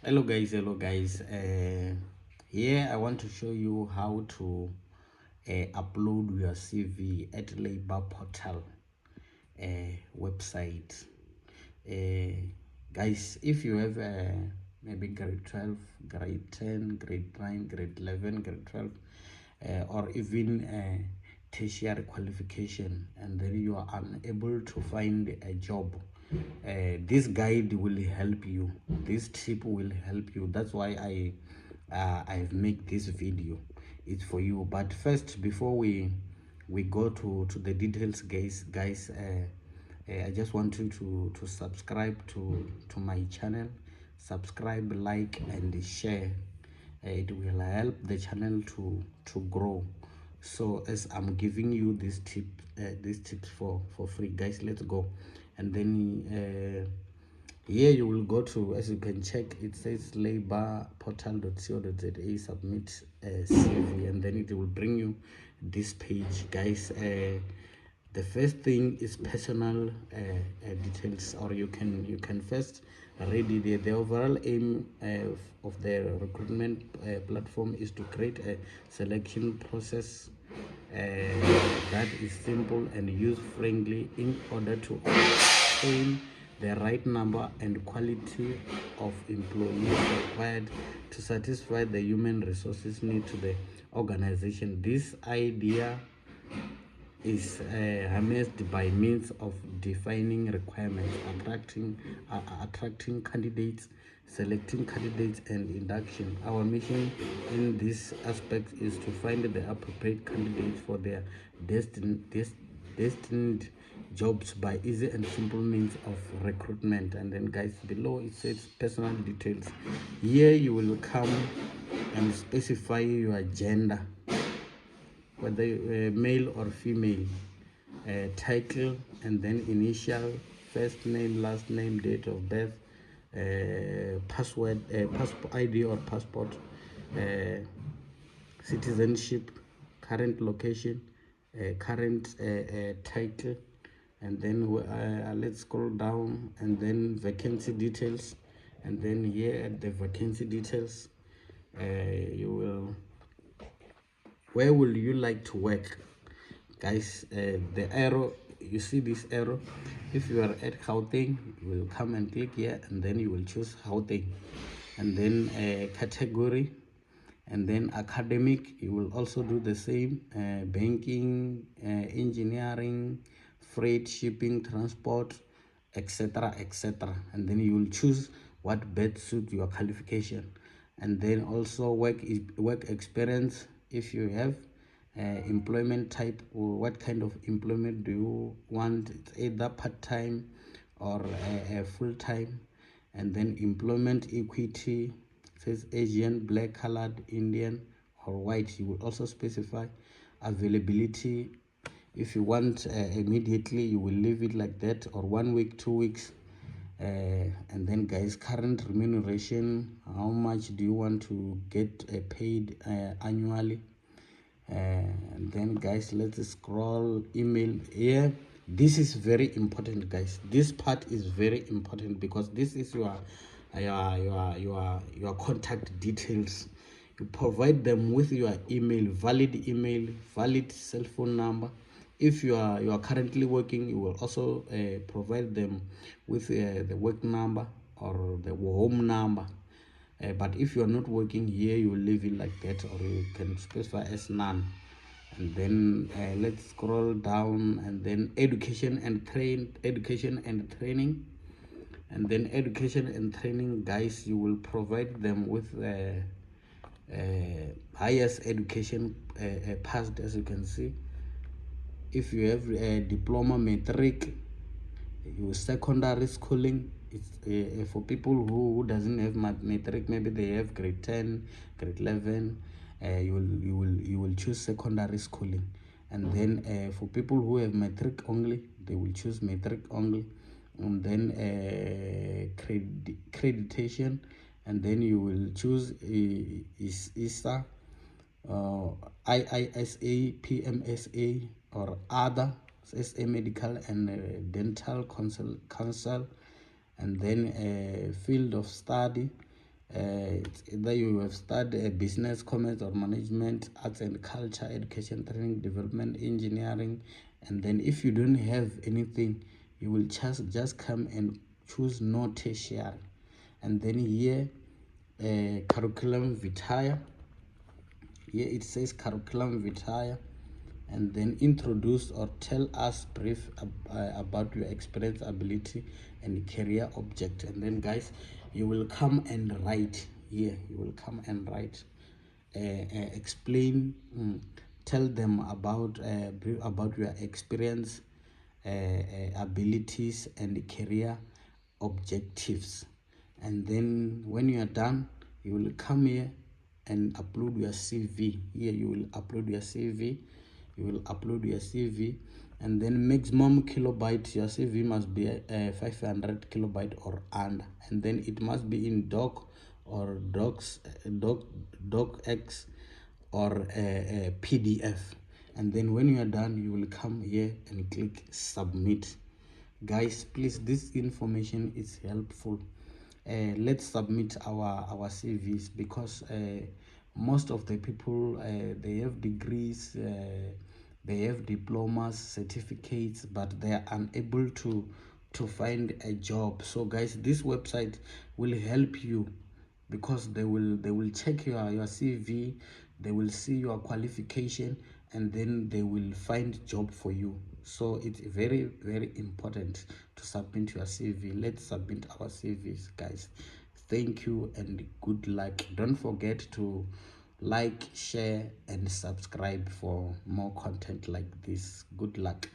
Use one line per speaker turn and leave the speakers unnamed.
Hello guys. Here I want to show you how to upload your CV at labor portal website. Guys, if you have maybe grade 12, grade 10, grade 9, grade 11, grade 12, or even tertiary qualification, and then you are unable to find a job, this guide will help you. This tip will help you. That's why I've made this video. It's for you. But first, before we go to the details, guys, I just want you to subscribe to my channel. Subscribe, like, and share. It will help the channel to grow. So as I'm giving you these tips for free, guys, let's go. And then here you will go to, as you can check, it says labour.portal.co.za, submit CV, and then it will bring you this page, guys. The first thing is personal details, or you can first read it. The overall aim of the recruitment platform is to create a selection process that is simple and user friendly in order to obtain the right number and quality of employees required to satisfy the human resources need to the organization. This idea is harnessed by means of defining requirements, attracting candidates, selecting candidates, and induction. Our mission in this aspect is to find the appropriate candidates for their destined jobs by easy and simple means of recruitment. And then, guys, below it says personal details. Here you will come and specify your gender, whether male or female, title, and then initial, first name, last name, date of birth, password, passport ID or passport, citizenship, current location, current title, and then let's scroll down, and then vacancy details. And then here at the vacancy details, you will, where will you like to work, guys. The arrow, you see this arrow, if you are at Gauteng, you will come and click here, and then you will choose Gauteng. And then category, and then academic, you will also do the same. Banking, engineering, freight, shipping, transport, etc, etc. And then you will choose what best suit your qualification. And then also work experience, if you have employment type, or what kind of employment do you want. It's either part-time or full-time. And then employment equity, says Asian, black, colored, Indian, or white. You will also specify availability. If you want immediately, you will leave it like that, or 1 week, 2 weeks. And then, guys, current remuneration, how much do you want to get paid annually. And then, guys, let's scroll. Email here. This is very important, guys. This part is very important because this is your contact details. You provide them with your email, valid cell phone number. If you are currently working, you will also provide them with the work number or the home number. But if you are not working here, you will leave it like that, or you can specify as none. And then let's scroll down, and then education and training. And then education and training, guys, you will provide them with highest education passed, as you can see. If you have a diploma, matric, your secondary schooling, it's for people who doesn't have matric, maybe they have grade 10, grade 11, you will choose secondary schooling. And then for people who have matric only, they will choose matric only. And then accreditation, and then you will choose ISA, IISA, PMSA, or other, SA medical and dental council. And then field of study, It's either you have studied business, commerce, or management, arts and culture, education, training, development, engineering. And then if you don't have anything, you will just come and choose no tertiary. And then here, curriculum vitae. Here it says curriculum vitae, and then introduce or tell us brief about your experience, ability, and career object. And then guys, you will come and write here. You will come and write, explain, tell them about your experience, abilities, and career objectives. And then when you are done, you will come here and upload your CV. Here you will upload your CV. You will upload your CV, and then maximum kilobyte, your CV must be 500 kilobyte or under, and then it must be in doc or docx or PDF. And then when you are done, you will come here and click submit. Guys, please, this information is helpful. Let's submit our CVs, because most of the people, they have degrees, they have diplomas, certificates, but they are unable to find a job. So guys, this website will help you, because they will check your CV, they will see your qualification, and then they will find job for you. So it's very, very important to submit your CV. Let's submit our CVs, guys. Thank you and good luck. Don't forget to like, share, and subscribe for more content like this. Good luck.